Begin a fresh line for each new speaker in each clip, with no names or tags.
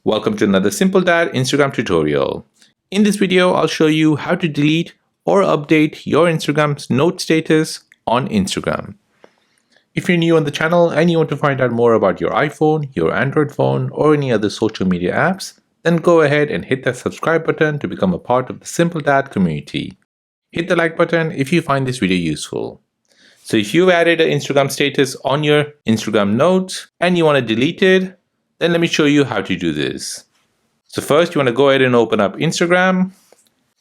Welcome to another Simple Dad Instagram tutorial. In this video, I'll show you how to delete or update your Instagram's note status on Instagram. If you're new on the channel and you want to find out more about your iPhone, your Android phone, or any other social media apps, then go ahead and hit that subscribe button to become a part of the Simple Dad community. Hit the like button if you find this video useful. So if you've added an Instagram status on your Instagram notes and you want to delete it, then let me show you how to do this. So first you want to go ahead and open up Instagram.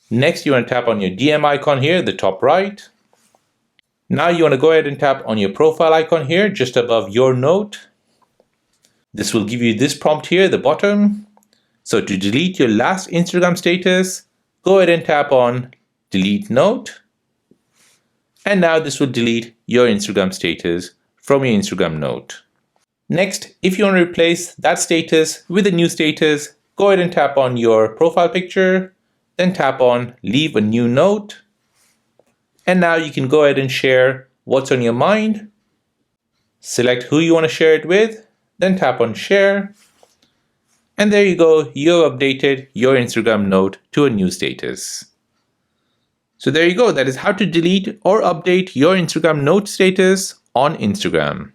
Next you want to tap on your DM icon here, the top right. Now you want to go ahead and tap on your profile icon here, just above your note. This will give you this prompt here, the bottom. So to delete your last Instagram status, go ahead and tap on delete note. And now this will delete your Instagram status from your Instagram note. Next, if you want to replace that status with a new status, go ahead and tap on your profile picture, then tap on leave a new note. And now you can go ahead and share what's on your mind. Select who you want to share it with, then tap on share. And there you go, you've updated your Instagram note to a new status. So there you go, that is how to delete or update your Instagram note status on Instagram.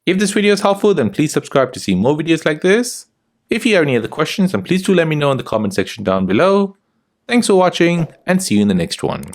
If this video is helpful, then please subscribe to see more videos like this. If you have any other questions, then please do let me know in the comment section down below. Thanks for watching and see you in the next one.